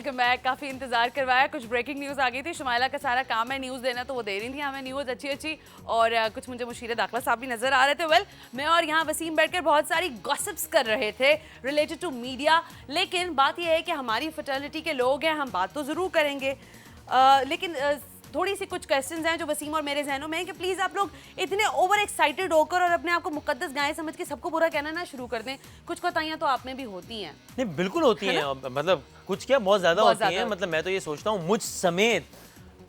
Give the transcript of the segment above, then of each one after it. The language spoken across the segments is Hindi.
Welcome back. काफ़ी इंतजार करवाया, कुछ ब्रेकिंग न्यूज़ आ गई थी। शुमाइला का सारा काम है न्यूज़ देना, तो वो दे रही थी हमें न्यूज़ अच्छी अच्छी, और कुछ मुझे मुशीर दाखला साहब भी नज़र आ रहे थे। वेल, मैं और यहाँ वसीम बैठकर बहुत सारी गॉसिप्स कर रहे थे रिलेटेड टू मीडिया, लेकिन बात यह है कि हमारी फर्टिलिटी के लोग हैं, हम बात तो ज़रूर करेंगे, लेकिन थोड़ी सी कुछ क्वेश्चंस हैं जो वसीम और मेरे जहनों में है कि प्लीज़ आप लोग इतने ओवर एक्साइटेड होकर और अपने आप को मुकद्दस गाय समझ के सबको बुरा कहना ना शुरू कर दें। कुछ कोताहियां तो आप में भी होती हैं। नहीं, बिल्कुल होती हैं, मतलब कुछ क्या बहुत ज़्यादा होती हैं। मतलब मैं तो ये सोचता हूँ मुझ समेत,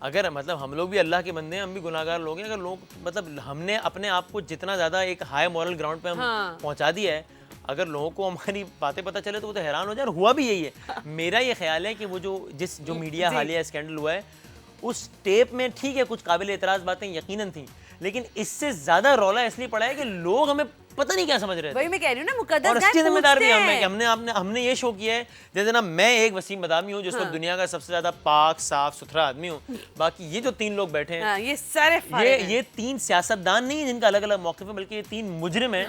अगर मतलब हम लोग भी अल्लाह के बंदे हैं, हम भी गुनाहगार लोग हैं, अगर लोग मतलब हमने अपने आप को जितना ज़्यादा एक हाई मॉरल ग्राउंड पे हम पहुँचा दिया है, अगर लोगों को हमारी बातें पता चले तो वो तो हैरान हो जाए। और हुआ भी यही है। मेरा ये ख्याल है कि वो जो मीडिया हालिया स्कैंडल हुआ है उस टेप में ठीक है कुछ काबिल एतराज़ बातें यकीनन थी, लेकिन इससे ज़्यादा रौला इसलिए पड़ा है कि लोग हमें पता नहीं क्या समझ रहे थे। वही मैं कह रही हूँ ना, मुकद्दस और इसकी जिम्मेदार भी हम हैं कि हमने ये शो किया है। जैसे ना मैं एक वसीम बदामी हूँ जिस वक्त दुनिया का सबसे ज्यादा पाक साफ सुथरा आदमी हूँ, बाकी ये जो तीन लोग बैठे हैं ये सारे ये तीन सियासतदान नहीं है जिनका अलग अलग मौक़िफ़ है, बल्कि ये तीन मुजरिम है।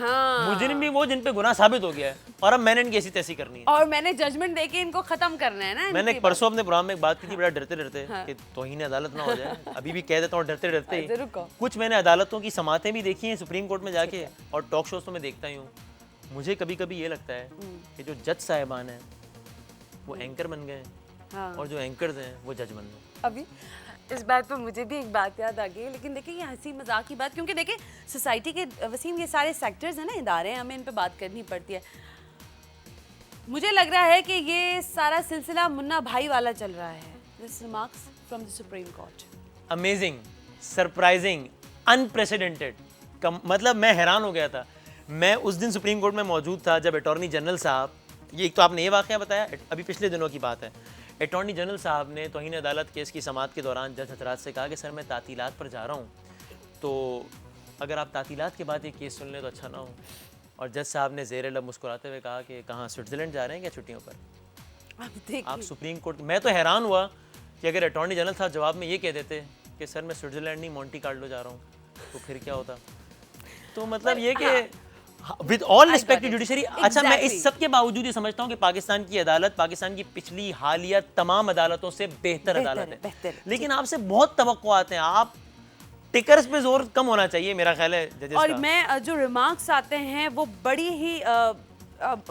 मुजरिम भी वो जिन पे गुनाह साबित हो गया है, और अब मैंने इनकी ऐसी तैसी करनी है और मैंने जजमेंट देके इनको खत्म करना है ना। मैंने परसों अपने प्रोग्राम में एक बात की थी, बड़ा डरते डरते कि तौहीन अदालत ना हो जाए। अभी भी कह देता हूँ डरते डरते। कुछ मैंने अदालतों की समातें भी देखी हैं सुप्रीम कोर्ट में जाके, और टॉक शोज तो मैं देखता ही हूँ। मुझे कभी कभी ये लगता है कि जो जज साहिबान हैं वो एंकर बन गए हैं, और जो एंकर्स हैं वो जज बन गए। अभी इस बात पर मुझे भी एक बात याद आ गई, लेकिन देखिए ये हंसी मजाक की बात, क्योंकि देखिए सोसाइटी के वसीम ये सारे सेक्टर्स हैं ना, इदारे हैं, हमें इन पे बात करनी पड़ती है। मुझे लग रहा है कि ये सारा सिलसिला मुन्ना भाई वाला चल रहा है। This remarks from the supreme court, amazing, surprising, unprecedented. मतलब मैं हैरान हो गया था। मैं उस दिन सुप्रीम कोर्ट में मौजूद था जब अटॉर्नी जनरल साहब, ये एक तो आपने ये वाक़या बताया, अभी पिछले दिनों की बात है, अटॉर्नी जनरल साहब ने तौहीन अदालत केस की समाअत के दौरान जज हजरात से कहा कि सर मैं तातीलात पर जा रहा हूँ, तो अगर आप तातीलात के बाद ये केस सुन लें तो अच्छा ना हो। और जज साहब ने ज़ेर लब मुस्कुराते हुए कहा कि कहाँ स्विट्ज़रलैंड जा रहे हैं क्या छुट्टियों पर? आप सुप्रीम कोर्ट। मैं तो हैरान हुआ कि अगर अटॉर्नी जनरल साहब जवाब में ये कह देते कि सर मैं स्विट्ज़रलैंड नहीं मोंटी कार्लो जा रहा हूँ, तो फिर क्या होता? तो मतलब ये कि with all respect to judiciary. अच्छा, मैं इस सब के बावजूद ये समझता हूँ कि पाकिस्तान की अदालत पाकिस्तान की पिछली हालिया तमाम अदालतों से बेहतर अदालत है, लेकिन आपसे बहुत तवक्कुआत हैं। आप टिकर्स पे जोर कम होना चाहिए मेरा ख्याल है जजेस और का। मैं जो रिमार्क्स आते हैं वो बड़ी ही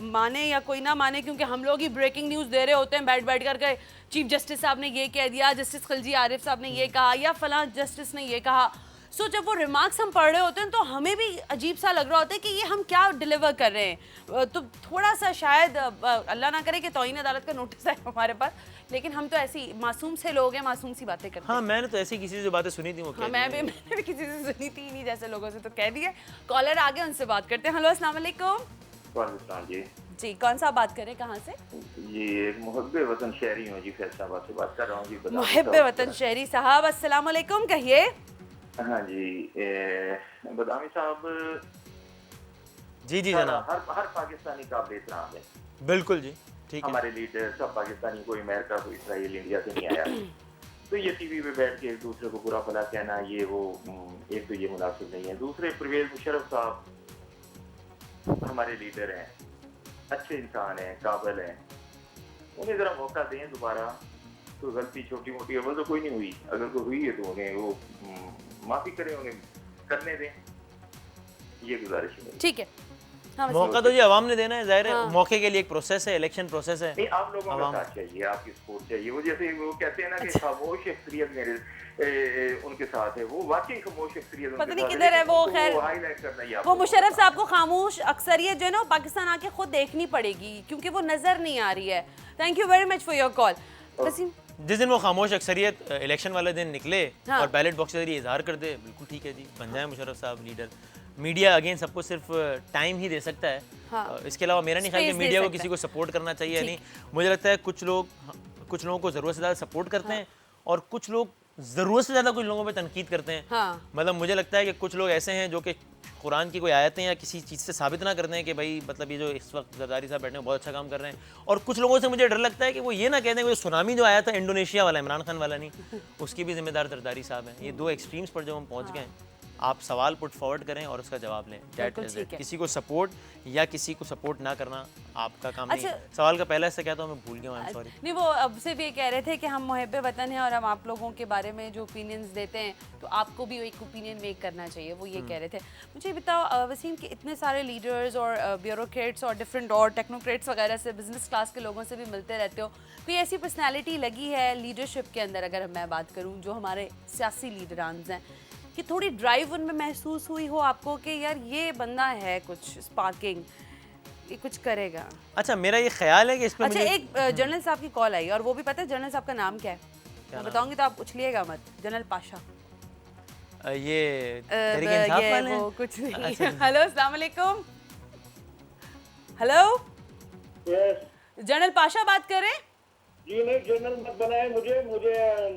माने या कोई ना माने, क्योंकि हम लोग ही ब्रेकिंग न्यूज़ दे रहे होते हैं बैठ बैठ करके, चीफ जस्टिस साहब ने ये कह दिया, जस्टिस खिलजी आरिफ साहब ने ये कहा, या फलां जस्टिस ने ये कहा। सो जब वो रिमार्क्स हम पढ़ रहे होते हैं तो हमें भी अजीब सा लग रहा होता है कि ये हम क्या डिलीवर कर रहे हैं। तो थोड़ा सा शायद अल्लाह ना करे कि तौहीन अदालत का नोटिस है हमारे पास, लेकिन हम तो ऐसी मासूम से लोग हैं, मासूम सी बातें करते हैं। हाँ, मैंने तो ऐसी किसी से जो बातें सुनी थी वो मैंने भी किसी से सुनी थी, नहीं जैसे लोगों से तो कह दिया। कॉलर आगे, उनसे बात करते हैं। हेलो, अस्सलाम वालेकुम। जी, कौन सा बात करें, कहाँ से? ये मुहब्बे वतन शहरी हूँ जी, फैसलाबाद से बात कर रहा हूँ जी। मुहब्बे वतन शहरी साहब, अस्सलाम वालेकुम, कहिए। हाँ जी, बदामी साहब। जी जी जनाब। हर पाकिस्तानी काबिल एहतराम है। बिल्कुल जी, ठीक है। हमारे लीडर सब पाकिस्तानी, कोई अमेरिका, कोई इसराइल, इंडिया से नहीं आया। तो ये टीवी पे बैठ के एक दूसरे को बुरा भला कहना, ये वो, एक तो ये मुनासिब नहीं है। दूसरे परवेज मुशर्रफ साहब हमारे लीडर हैं, अच्छे इंसान हैं, काबिल हैं, उन्हें जरा मौका दें दोबारा। तो गलती छोटी मोटी अव्वल तो कोई नहीं हुई, अगर कोई हुई है तो उन्हें वो माफी करें, उन्हें करने दें, ये गुजारिश है। ठीक है, मौका तो जी आवाम ने देना है, जाहिर है। मौके के लिए एक प्रोसेस है, इलेक्शन प्रोसेस है। नहीं, आप लोगों का साथ चाहिए, आपकी सपोर्ट चाहिए। वो जैसे वो कहते हैं ना कि खामोश अक्सरियत मेरे उनके साथ है, वो वाकई खामोश अक्सरियत पता नहीं किधर है वो। खैर, हाईलाइट करना ही वो मुशर्रफ साहब को खामोश अक्सरियत जो है ना पाकिस्तान आके खुद देखनी पड़ेगी, क्योंकि वो नजर नहीं आ रही है। Thank you very much for your call. Waseem, जिस दिन वो खामोश अक्सरियत इलेक्शन वाले दिन निकले और बैलेट बॉक्स के जरिए इजहार कर दे, बिल्कुल ठीक है जी, बन जाए मुशर्रफ साहब लीडर। मीडिया अगेन सबको सिर्फ टाइम ही दे सकता है। इसके अलावा मेरा नहीं ख्याल कि मीडिया को किसी को सपोर्ट करना चाहिए। नहीं, मुझे लगता है कुछ लोगों को ज़रूरत से ज़्यादा सपोर्ट करते हैं, और कुछ लोग ज़रूरत से ज़्यादा कुछ लोगों पे तनकीद करते हैं। मतलब मुझे लगता है कि कुछ लोग ऐसे हैं जो कि कुरान की कोई आयतें या किसी चीज़ से साबित ना करते हैं कि भाई मतलब ये जो इस वक्त जरदारी साहब बैठे हैं बहुत अच्छा काम कर रहे हैं। और कुछ लोगों से मुझे डर लगता है कि वो ये ना कहते हैं कि सुनामी जो आया था इंडोनेशिया वाला, इमरान खान वाला नहीं, उसकी भी जिम्मेदार जरदारी साहब हैं। ये दो एक्सट्रीम्स पर जो हम पहुँच गए हैं, आप सवाल पुट फॉरवर्ड करें और उसका जवाब लें। बिल्कुल ठीक है। किसी को सपोर्ट या किसी को सपोर्ट ना करना आपका काम नहीं। अच्छा। सवाल का पहला हिस्सा क्या था मैं भूल गया हूँ, आई एम सॉरी। नहीं, वो अब से भी ये कह रहे थे कि हम मुहब्बे वतन हैं और हम आप लोगों के बारे में जो ओपिनियंस देते हैं तो आपको भी एक ओपिनियन मेक करना चाहिए, वो ये कह रहे थे। मुझे बताओ वसीम कि इतने सारे लीडर्स और ब्यूरोक्रेट्स और डिफरेंट और टेक्नोक्रेट्स वगैरह से, बिजनेस क्लास के लोगों से भी मिलते रहते हो, कोई ऐसी पर्सनैलिटी लगी है लीडरशिप के अंदर, अगर मैं बात करूँ जो हमारे सियासी लीडरान हैं, कि थोड़ी ड्राइव उनमें महसूस हुई हो आपको कि यार ये बंदा है कुछ स्पार्किंग, ये कुछ करेगा? अच्छा, मेरा ये ख्याल है कि इसमें अच्छा, एक जनरल साहब की कॉल आई और वो भी पता है जनरल साहब का नाम क्या है? मैं बताऊंगी तो आप उछलिएगा मत। जनरल पाशा। ये तहरीक इंसाफ वाले हैं? वो कुछ नहीं। हेलो, अस्सलाम वालेकुम। हेलो, जनरल पाशा बात कर रहे हैं? जी नहीं, जनरल मत बनाए मुझे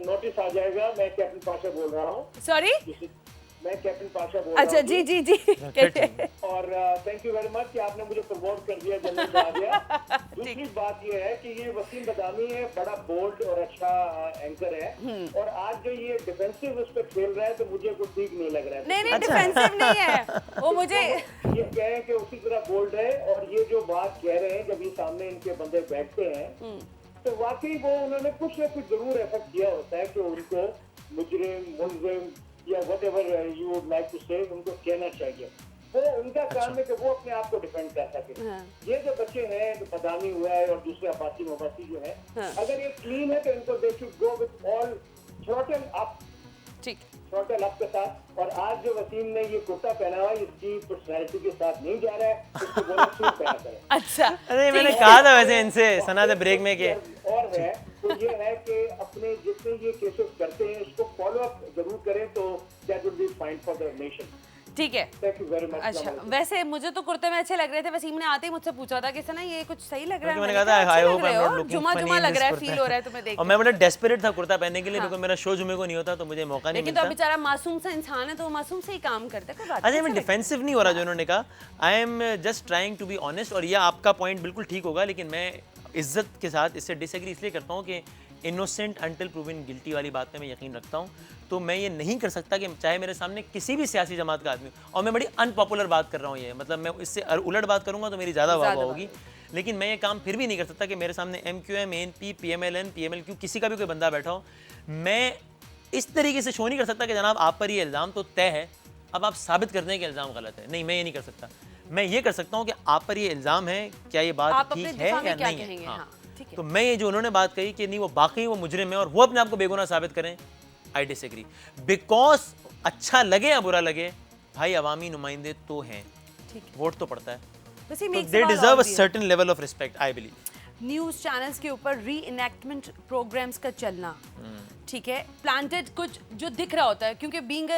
नोटिस आ जाएगा। मैं कैप्टन पाशा बोल रहा हूँ। सॉरी, मैं कैप्टन पाशा बोल रहा हूँ। अच्छा जी जी जी। और थैंक यू वेरी मच कि आपने मुझे प्रमोट कर दिया, जनरल से आ गया। दूसरी बात ये है कि ये वसीम बदामी है, बड़ा बोल्ड और अच्छा एंकर है, और आज जो ये डिफेंसिव उस पर खेल रहा है तो मुझे कुछ ठीक नहीं लग रहा है। नहीं, डिफेंसिव नहीं है वो। मुझे ये कहें कि उसी तरह बोल्ड है, और ये जो बात कह रहे हैं जब ये सामने इनके बंदे बैठते हैं तो वाकई वो उन्होंने कुछ ना कुछ जरूर ऐसा किया होता है कि उनको मुजरिम या whatever you would like to say उनको कहना चाहिए। वो उनका काम है कि वो अपने आप को डिफेंड कर सके। ये जो बच्चे हैं, जो बदामी हुआ है और दूसरे अब्बासी मुबासी जो है, अगर ये क्लीन है तो इनको they should go with all throttle up. ठीक, थ्रॉटल अप के साथ। और आज जो वसीम ने ये कुर्ता पहना हुआ है, इसकी पर्सनैलिटी के साथ नहीं जा रहा है, इसको बोला सूट पहना करें। अच्छा, अरे मैंने कहा था वैसे इनसे सना द ब्रेक में कि और है तो ये है कि अपने जितने ये केसेस करते हैं उसको फॉलो अप जरूर करें, तो that would be fine for the nation. ठीक है। Thank you very much. अच्छा, वैसे मुझे तो कुर्ते में अच्छे लग रहे थे। वसीम ने आते ही मुझसे पूछा था कि सना ये कुछ सही लग रहा है। मैंने कहा था I hope I am not looking जुमा जुमा लग रहा है, फील हो रहा है तुम्हें देख। और मैं बड़ा डेस्परेट था कुर्ता पहनने के लिए, क्योंकि मेरा शो जुमे को नहीं होता तो मुझे मौका नहीं लेकिन मिलता। तो बेचारा मासूम सा इंसान है तो मासूम से ही काम करता है। कोई बात अजय, मैं डिफेंसिव नहीं हो रहा जो उन्होंने कहा। I am just trying to be honest, और ये आपका पॉइंट बिल्कुल ठीक होगा, लेकिन मैं इज्जत के साथ इससे डिसएग्री इसलिए करता हूँ कि इनोसेंट अंटिल प्रूवन गिल्टी वाली बात में मैं यकीन रखता हूँ। तो मैं ये नहीं कर सकता कि चाहे मेरे सामने किसी भी सियासी जमात का आदमी हो, और मैं बड़ी अनपॉपुलर बात कर रहा हूँ, ये मतलब मैं इससे उलट बात करूँगा तो मेरी ज़्यादा वाह होगी, लेकिन मैं ये काम फिर भी नहीं कर सकता कि मेरे सामने MQM, ANP, PMLN, PMLQ किसी का भी कोई बंदा बैठा हो, मैं इस तरीके से शो नहीं कर सकता कि जनाब आप पर ये इल्ज़ाम तो तय है, अब आप साबित कर दें कि इल्ज़ाम गलत है। नहीं, मैं ये नहीं कर सकता। मैं ये कर सकता हूँ कि आप पर ये इल्ज़ाम है, क्या ये बात ठीक है या नहीं है। हाँ, तो मैं ये जो उन्होंने बात कही कि नहीं वो बाकी वो मुजरिम है और वो अपने आप को बेगुनाह साबित करें, आई डिसएग्री। बिकॉज अच्छा लगे या बुरा लगे, भाई अवामी नुमाइंदे तो हैं, वोट तो पड़ता है, they deserve a certain level of respect, I believe. News channels के ऊपर री इनैक्टमेंट प्रोग्राम्स का चलना, ठीक है, प्लांटेड कुछ जो दिख रहा होता है, क्योंकि बीइंग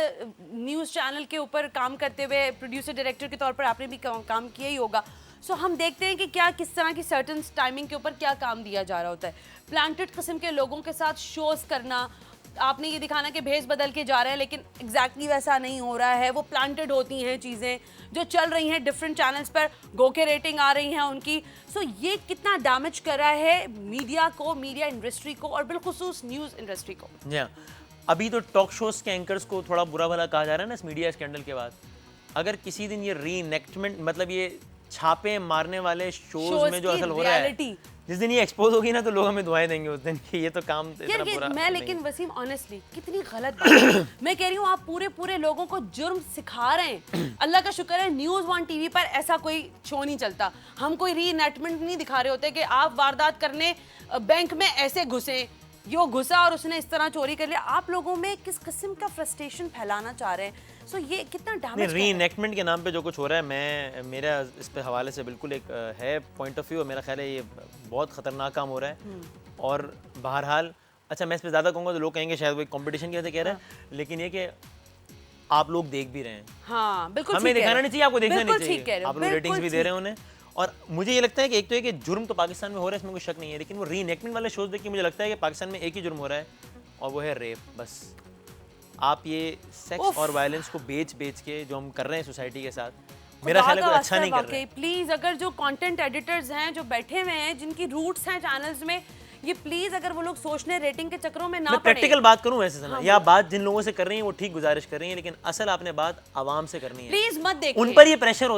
न्यूज़ चैनल के ऊपर काम करते हुए प्रोड्यूसर डायरेक्टर के तौर पर आपने भी काम किया ही होगा। सो हम देखते हैं कि क्या किस तरह की सर्टन टाइमिंग के ऊपर क्या काम दिया जा रहा होता है। प्लांटेड किस्म के लोगों के साथ शोज़ करना, आपने ये दिखाना कि भेस बदल के जा रहे हैं, लेकिन एग्जैक्टली वैसा नहीं हो रहा है। वो प्लांटेड होती हैं चीज़ें जो चल रही हैं डिफरेंट चैनल्स पर, गो के रेटिंग आ रही हैं उनकी। सो ये कितना डैमेज कर रहा है मीडिया को, मीडिया इंडस्ट्री को, और बिलखुसूस न्यूज़ इंडस्ट्री को। जी हाँ, अभी तो टॉक शोज़ के एंकर्स को थोड़ा बुरा भला कहा जा रहा है ना इस मीडिया स्कैंडल के बाद। अगर किसी दिन ये री इनैक्टमेंट, मतलब ये छापे मारने वाले शोज में जो असल हो रहा है, जिस दिन ये एक्सपोज होगी ना तो लोग हमें दुआएं देंगे उस दिन कि ये तो काम इतना बुरा मैं लेकिन वसीम ऑनेस्टली कितनी गलत बात है। मैं कह रही हूँ आप पूरे लोगों को जुर्म सिखा रहे हैं। अल्लाह का शुक्र है न्यूज़ 1 टीवी पर ऐसा कोई शो नहीं चलता। हम कोई री इनैक्टमेंट नहीं दिखा रहे होते कि आप वारदात करने बैंक में ऐसे घुसे, यो घुसा और उसने इस तरह चोरी कर लिया। आप लोगों में किस किस्म का फ्रस्ट्रेशन फैलाना चाह रहे हैं। सो ये कितना डैमेज री इनैक्टमेंट के नाम पे जो कुछ हो रहा है, मैं मेरा इस पे हवाले से बिल्कुल एक है पॉइंट ऑफ व्यू, और मेरा ख्याल है ये बहुत ख़तरनाक काम हो रहा है। और बहरहाल अच्छा, मैं इस पे ज़्यादा कहूँगा तो लोग कहेंगे शायद वो कंपटीशन की वजह से कह रहा है, लेकिन ये कि आप लोग देख भी रहे हैं। हाँ बिल्कुल, हमें दिखाना नहीं चाहिए, आपको देखना नहीं चाहिए। आप लोग रेटिंग्स भी दे रहे हैं उन्हें। और मुझे ये लगता है कि एक तो ये कि जुर्म तो पाकिस्तान में हो रहा है, इसमें कोई शक नहीं है, लेकिन वो री इनैक्टमेंट वाले शोज देख के मुझे लगता है कि पाकिस्तान में एक ही जुर्म हो रहा है, और वो है रेप। बस आप ये सेक्स और वायलेंस को बेच के जो हम कर रहे हैं सोसाइटी के साथ, मेरा ख्याल है कोई अच्छा नहीं कर रहा है। प्लीज, अगर जो कंटेंट एडिटर्स हैं जो बैठे हुए हैं, जिनकी रूट्स हैं चैनल्स में, ये प्लीज अगर वो लोग सोचने रेटिंग के चक्करों में ना मैं पड़े। प्रैक्टिकल बात करूं वैसे सना, या बात जिन लोगों से कर रही हैं वो ठीक गुजारिश कर रही हैं, लेकिन असल आपने बात आवाम से करनी है। प्लीज मत देखिए। उन पर ये प्रेशर